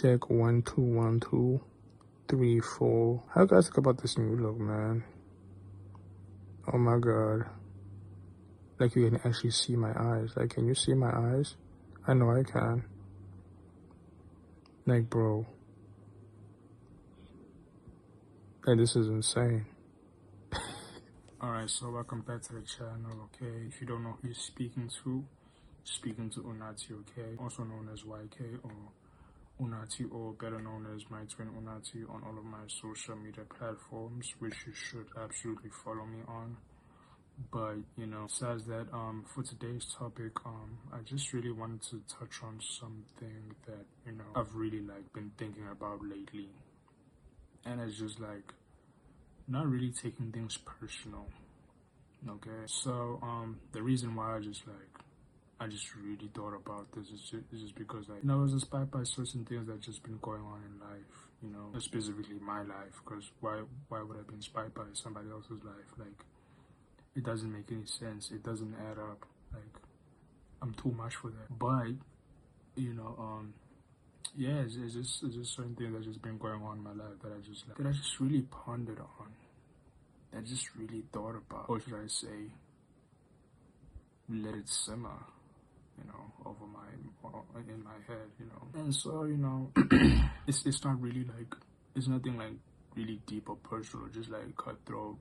Check 1 2 1 2 3 4. How you guys think about this new look, man? Oh my god. Like, you can actually see my eyes. Like, can you see my eyes? I know I can. Like, bro. Like, this is insane. Alright, so welcome back to the channel, okay? If you don't know who you're speaking to Unati, okay? Also known as YK or Unati, or better known as my twin Unati, on all of my social media platforms, which you should absolutely follow me on. But besides that, for today's topic, I just really wanted to touch on something that I've really been thinking about lately, and it's just not really taking things personal. Okay, so the reason why I just really thought about this is just because I was inspired by certain things that just been going on in life, specifically my life. Because why would I be inspired by somebody else's life? Like, it doesn't make any sense. It doesn't add up. Like, I'm too much for that. But yeah, it's just certain things that just been going on in my life that I just really pondered on. That I just really thought about, or should I say, let it simmer, over in my head, And so, it's not really it's nothing really deep or personal, just cutthroat,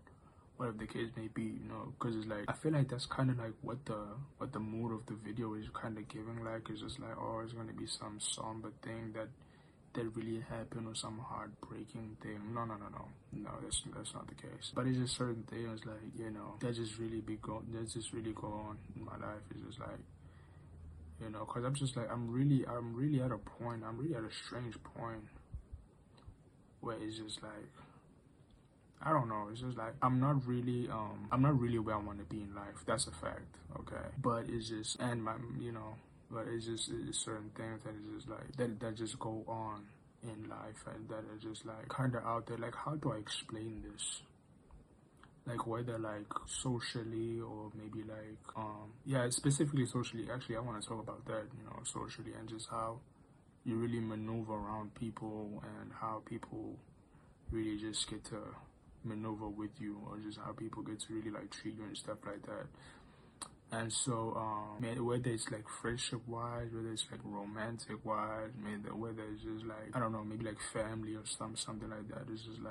whatever the case may be, because it's I feel like that's kind of what the mood of the video is kind of giving. It's just oh, it's gonna be some somber thing that really happened, or some heartbreaking thing. No, that's not the case. But it's just certain things that just really go on in my life. It's just because I'm just I'm really at a point. I'm really at a strange point where it's just I don't know. It's just I'm not really where I want to be in life. That's a fact. Okay, but it's just but it's just certain things that is just that just go on in life, and that are just kind of out there. How do I explain this? Whether socially, or maybe yeah, specifically socially. Actually, I want to talk about that, socially, and just how you really maneuver around people, and how people really just get to maneuver with you, or just how people get to really treat you and stuff like that. And so whether it's friendship wise, whether it's romantic wise, whether it's just I don't know, maybe family or something like that. It's just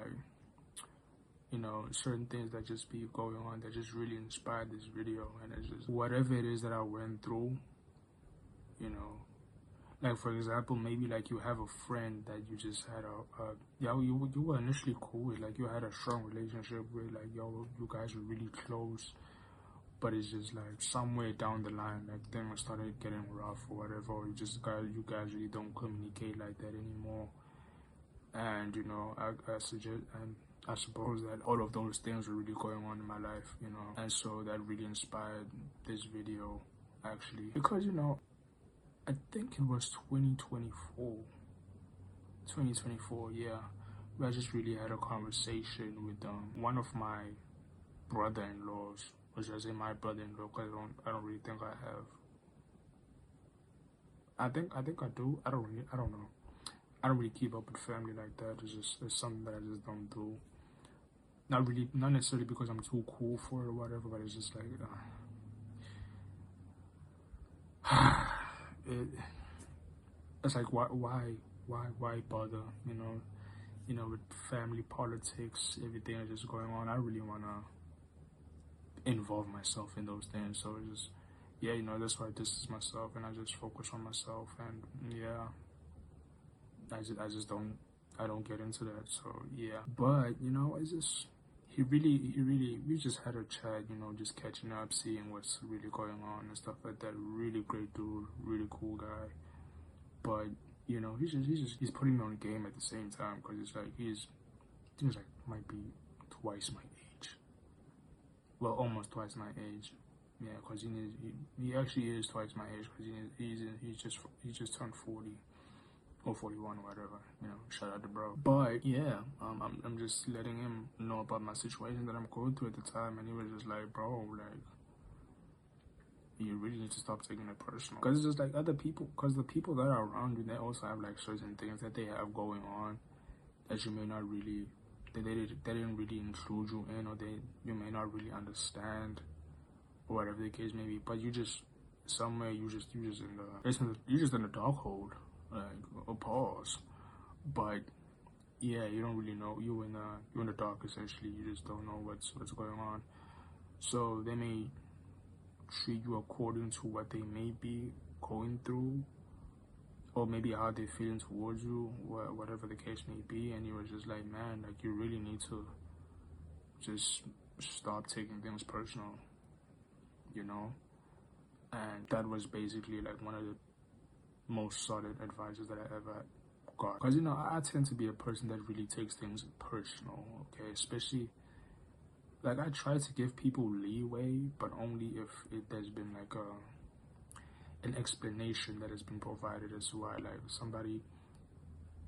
certain things that just be going on that just really inspired this video. And it's just whatever it is that I went through, for example, maybe you have a friend that you just had you were initially cool with, you had a strong relationship with, you guys were really close, but it's just somewhere down the line, things started getting rough or whatever, or you guys really don't communicate like that anymore. And I suppose that all of those things were really going on in my life, and so that really inspired this video, actually, because I think it was 2024, yeah, where I just really had a conversation with one of my brother-in-laws, or should I say my brother-in-law, because I don't really think I have. I think I do. I don't know. I don't really keep up with family like that. It's something that I just don't do. Not necessarily because I'm too cool for it or whatever, but it's just it's why bother, with family politics, everything is just going on. I really wanna involve myself in those things, so it's just, yeah, that's why I distance myself, and I just focus on myself, and yeah, I just don't get into that. So yeah, but it's just we just had a chat, just catching up, seeing what's really going on and stuff like that. Really great dude, really cool guy, but he's putting me on the game at the same time, because it's he's might be twice my age. Well, almost twice my age. Yeah, because he actually is twice my age, because he just turned 40 or 41 or whatever. Shout out to bro. But yeah, I'm just letting him know about my situation that I'm going through at the time, and he was just bro, you really need to stop taking it personal. Because it's just like other people, because the people that are around you, they also have like certain things that they have going on that you may not really, they didn't really include you in, or you may not really understand, or whatever the case may be. But you just somewhere you just in the dark hole, like a pause. But yeah, you don't really know. You're in the dark essentially. You just don't know what's going on. So they may treat you according to what they may be going through, or maybe how they're feeling towards you, whatever the case may be. And you were just like, man, like you really need to just stop taking things personal, you know. And that was basically like one of the most solid advices that I ever got. Because, you know, I tend to be a person that really takes things personal, okay? Especially, like, I try to give people leeway, but only if there's been like an explanation that has been provided as to why, like, somebody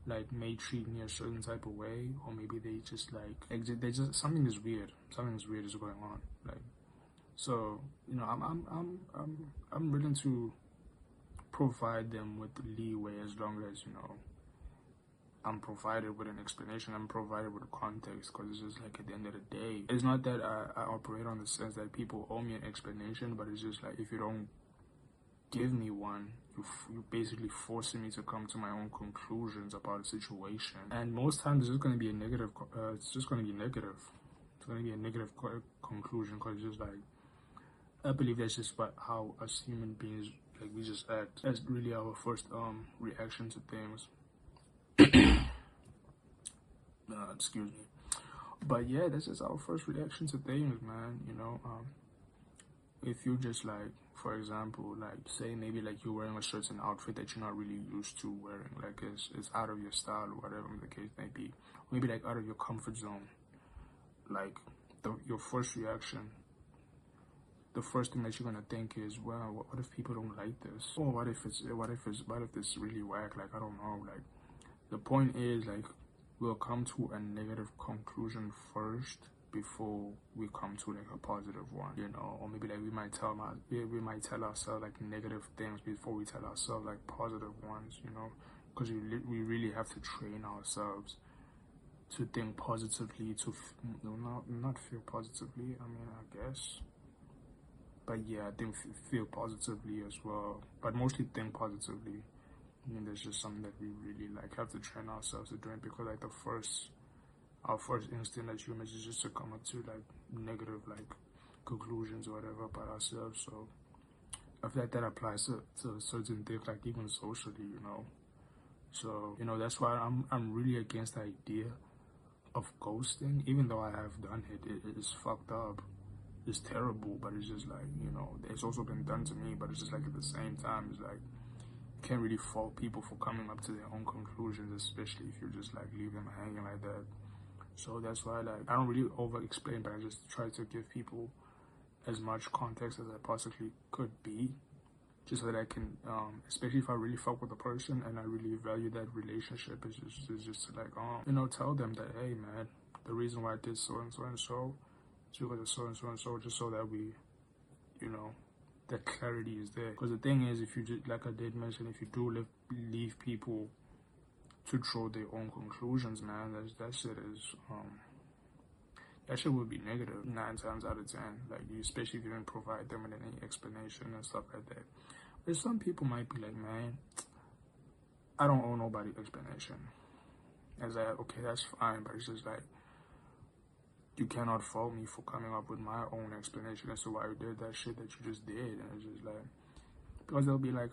like may treat me a certain type of way, or maybe they just like they just something is weird is going on, like. So, you know, I'm willing to provide them with leeway as long as, you know, I'm provided with an explanation, I'm provided with a context. Because it's just like, at the end of the day, it's not that I operate on the sense that people owe me an explanation, but it's just like, if you don't give me one, you basically forcing me to come to my own conclusions about a situation. And most times it's just going to be a negative. It's just going to be negative. It's going to be a negative conclusion, because it's just like, I believe that's just how us human beings, like, we just act. That's really our first reaction to things. Excuse me. But yeah, that's just our first reaction to things, man. You know, if you just like, for example, like say maybe like you're wearing a certain outfit that you're not really used to wearing, like it's out of your style or whatever the case may be, maybe like out of your comfort zone. Like your first reaction, the first thing that you're gonna think is, well, what if people don't like this? Or what if it's really whack? Like, I don't know. Like, the point is, like, we'll come to a negative conclusion first before we come to like a positive one, you know. Or maybe like we might tell ourselves like negative things before we tell ourselves like positive ones, you know, because we really have to train ourselves to think positively, to not feel positively. I mean, I guess. But yeah, I think feel positively as well, but mostly think positively. I mean, there's just something that we really like have to train ourselves to doing, because like our first instinct as humans is just to come up to like negative like conclusions or whatever about ourselves. So I feel like that applies to certain things, like even socially, you know. So, you know, that's why I'm really against the idea of ghosting, even though I have done it. It is fucked up. It's terrible, but it's just like, you know, it's also been done to me, but it's just like at the same time, it's like, you can't really fault people for coming up to their own conclusions, especially if you just like leave them hanging like that. So that's why, like, I don't really over explain, but I just try to give people as much context as I possibly could be, just so that I can, especially if I really fuck with a person and I really value that relationship, is just like, you know, tell them that, hey man, the reason why I did so and so and so, because of so and so and so, just so that we, you know, that clarity is there. Because the thing is, if you just, like I did mention, if you do leave people to draw their own conclusions, man, that shit would be negative 9 times out of 10. Like, especially if you didn't provide them with any explanation and stuff like that. But some people might be like, man, I don't owe nobody explanation. As like, okay, that's fine, but it's just like, you cannot fault me for coming up with my own explanation as to why you did that shit that you just did. And it's just like, because they'll be like,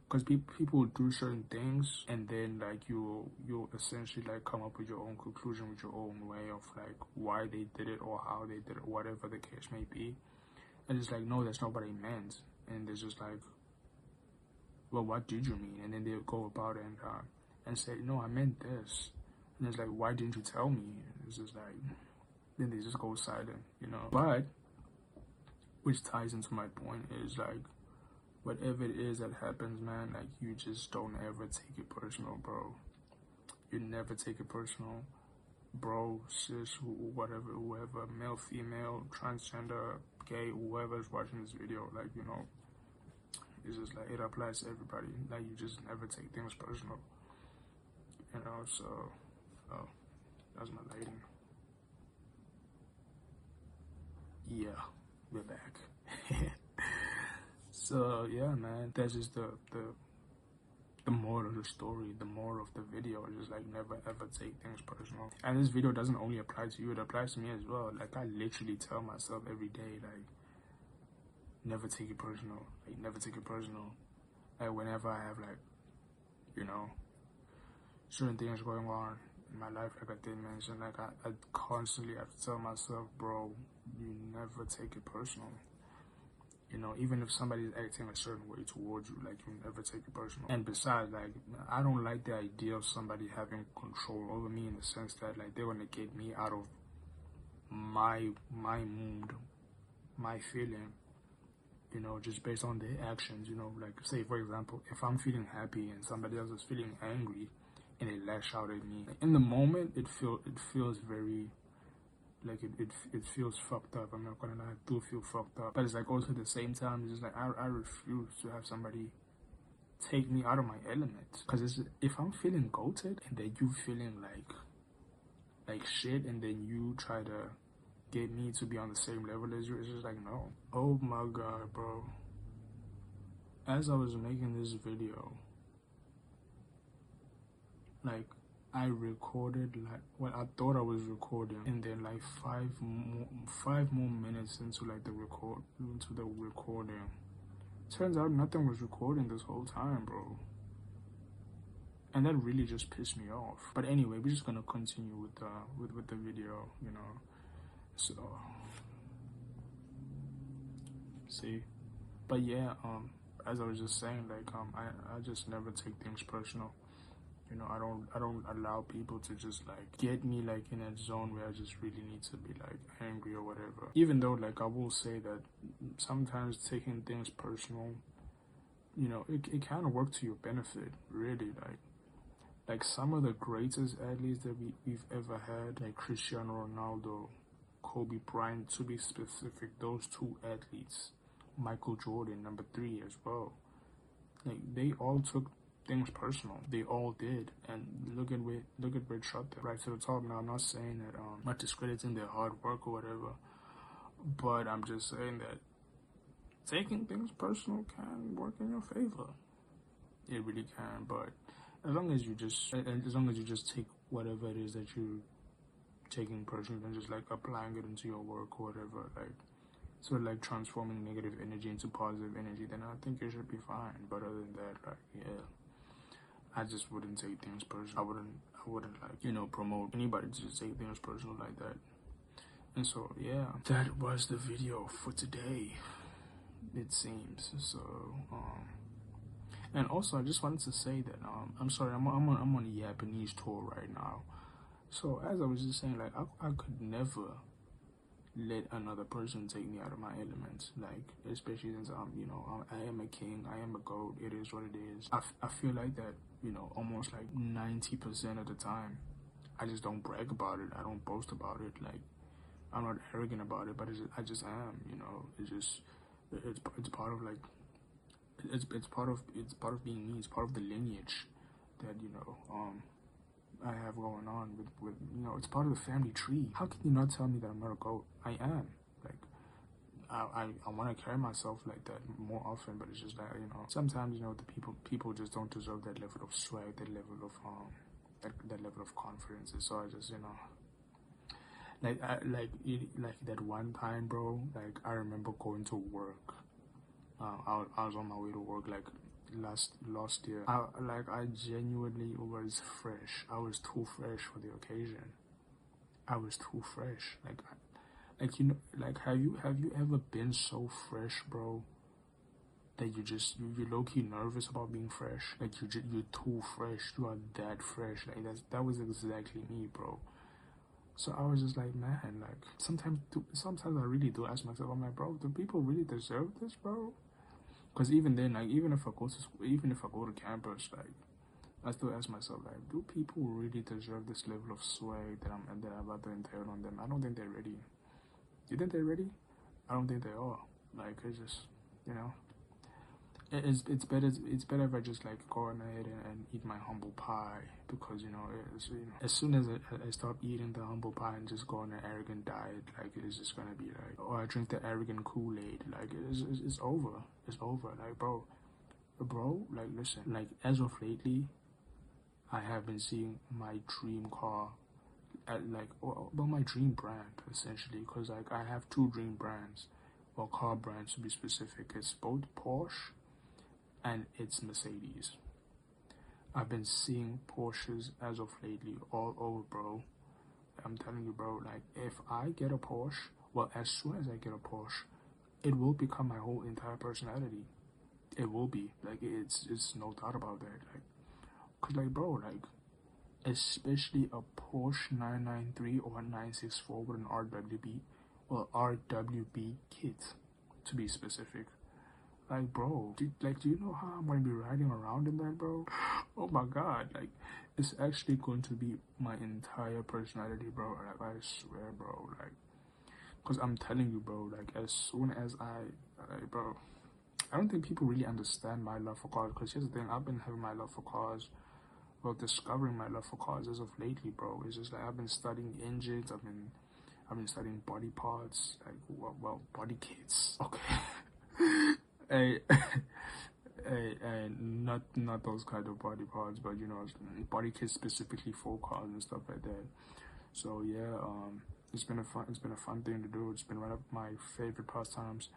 because people do certain things, and then like you'll essentially like come up with your own conclusion, with your own way of like why they did it or how they did it, whatever the case may be. And it's like, no, that's not what I meant. And it's just like, well, what did you mean? And then they'll go about it and say, no, I meant this. And it's like, why didn't you tell me? And it's just like, then they just go silent, you know. But which ties into my point is like, whatever it is that happens, man, like, you just don't ever take it personal, bro. You never take it personal, bro, sis, whatever, whoever, male, female, transgender, gay, whoever is watching this video, like, you know, It's just like it applies to everybody. Like you just never take things personal, you know. So, oh, that's my lighting. Yeah, we're back. So yeah, man, that's just the moral of the story, the moral of the video is just like never ever take things personal. And this video doesn't only apply to you, it applies to me as well. Like I literally tell myself every day, like never take it personal. Like never take it personal. Like whenever I have like, you know, certain things going on in my life, like I did mention, like I constantly have to tell myself, bro, you never take it personal. You know, even if somebody's acting a certain way towards you, like you never take it personal. And besides, like I don't like the idea of somebody having control over me in the sense that like they're gonna get me out of my mood, my feeling, you know, just based on their actions. You know, like say for example, if I'm feeling happy and somebody else is feeling angry and they lash out at me, in the moment it feels very like it feels fucked up. I'm not gonna lie, I do feel fucked up. But it's like also at the same time, it's just like I refuse to have somebody take me out of my element. Cause it's if I'm feeling goated and then you feeling like shit and then you try to get me to be on the same level as you, it's just like no. Oh my god, bro. As I was making this video, like I recorded like what I thought I was recording, and then like five more minutes into like the recording, turns out nothing was recording this whole time, bro. And that really just pissed me off. But anyway, we're just gonna continue with the video, you know. So see, but yeah, as I was just saying, like I just never take things personal. You know, I don't allow people to just like get me like in a zone where I just really need to be like angry or whatever. Even though like I will say that sometimes taking things personal, you know, it kind of works to your benefit, really. Like some of the greatest athletes that we've ever had, like Cristiano Ronaldo, Kobe Bryant, to be specific, those two athletes, Michael Jordan, number 3 as well. Like they all took things personal. They all did, and look at where it shot them right to the top. Now I'm not saying that I'm not discrediting their hard work or whatever, but I'm just saying that taking things personal can work in your favor. It really can, but as long as you just take whatever it is that you're taking personal and just like applying it into your work or whatever, like sort of like transforming negative energy into positive energy, then I think you should be fine. But other than that, like yeah, I just wouldn't take things personal. I wouldn't like, you know, promote anybody to just take things personal like that. And so yeah, that was the video for today, it seems. So and also I just wanted to say that I'm sorry, I'm on a Japanese tour right now. So as I was just saying, like I could never let another person take me out of my element, like especially since you know, I am a king, I am a goat, it is what it is. I feel like that, you know, almost like 90% of the time. I just don't brag about it, I don't boast about it, like I'm not arrogant about it, but I just am, you know. It's part of like it's part of being me. It's part of the lineage that, you know, I have going on with you know, it's part of the family tree. How can you not tell me that I'm not a goat? I am. Like I want to carry myself like that more often, but it's just that, you know, sometimes, you know, the people just don't deserve that level of swag, that level of that level of confidence. And so I just, you know, like that one time, bro, like I remember going to work. I was on my way to work like last year. I genuinely was fresh. I was too fresh for the occasion. I was too fresh. Like you know, like have you ever been so fresh, bro, that you're low-key nervous about being fresh? Like you're too fresh. You are that fresh. Like that was exactly me, bro. So I was just like, man, like sometimes I really do ask myself, I'm like, bro, do people really deserve this, bro? Because even then, like even if I go to campus, like I still ask myself, like, do people really deserve this level of swag that I'm about to entail on them? I don't think they're ready. You think they're ready? I don't think they are. Like it's just, you know. it's better if I just like go on ahead and eat my humble pie, because you know, as soon as I stop eating the humble pie and just go on an arrogant diet, like it's just gonna be like, or I drink the arrogant Kool-Aid, like it's over. It's over. Like bro, like listen, like as of lately, I have been seeing my dream car at like, well, my dream brand essentially, because like I have two dream brands, well, car brands to be specific. It's both Porsche and it's Mercedes. I've been seeing Porsches as of lately all over, bro. I'm telling you, bro, like if I get a Porsche, well, as soon as I get a Porsche, it will become my whole entire personality. It will be like it's no doubt about that. Like, cause like bro, like especially a Porsche 993 or 964 with an RWB, well, RWB kit to be specific. Like bro, do you know how I'm gonna be riding around in that, bro? Oh my god, like it's actually going to be my entire personality, bro. Like I swear, bro, like, cause I'm telling you, bro, like as soon as bro, I don't think people really understand my love for cars. Cause here's the thing, I've been having my love for cars, well, discovering my love for cars as of lately, bro. It's just like I've been studying engines, I've been studying body parts, like well body kits. Okay. Hey, hey, not those kind of body parts, but you know, body kits specifically for cars and stuff like that. So yeah, it's been a fun thing to do. It's been one of my favorite pastimes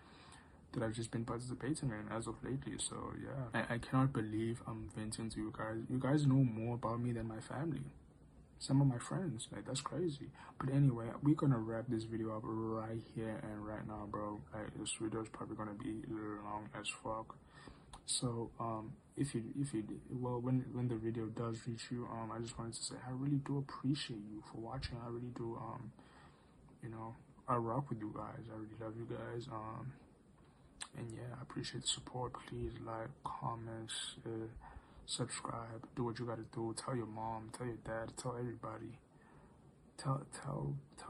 that I've just been participating in as of lately. So yeah, I cannot believe I'm venting to you guys. You guys know more about me than my family, some of my friends. Like that's crazy. But anyway, we're gonna wrap this video up right here and right now, bro. Like this video is probably gonna be long as fuck. So if you well, when the video does reach you, I just wanted to say I really do appreciate you for watching. I really do you know, I rock with you guys. I really love you guys. And yeah, I appreciate the support. Please like, comment, subscribe, do what you gotta do. Tell your mom, tell your dad, tell everybody. Tell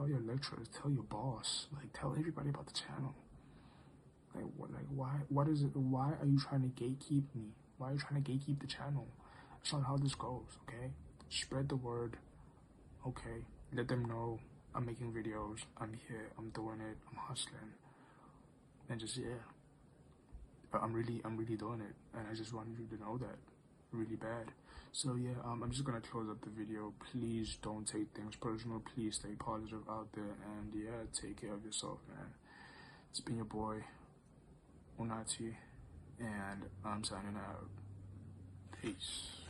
your lecturers, tell your boss, like tell everybody about the channel. What is it? Why are you trying to gatekeep me? Why are you trying to gatekeep the channel? That's not how this goes, okay? Spread the word, okay? Let them know I'm making videos, I'm here, I'm doing it, I'm hustling, and just yeah. But I'm really doing it, and I just wanted you to know that really bad. So yeah, I'm just gonna close up the video. Please don't take things personal. Please stay positive out there, and yeah, take care of yourself, man. It's been your boy Unati, and I'm signing out. Peace.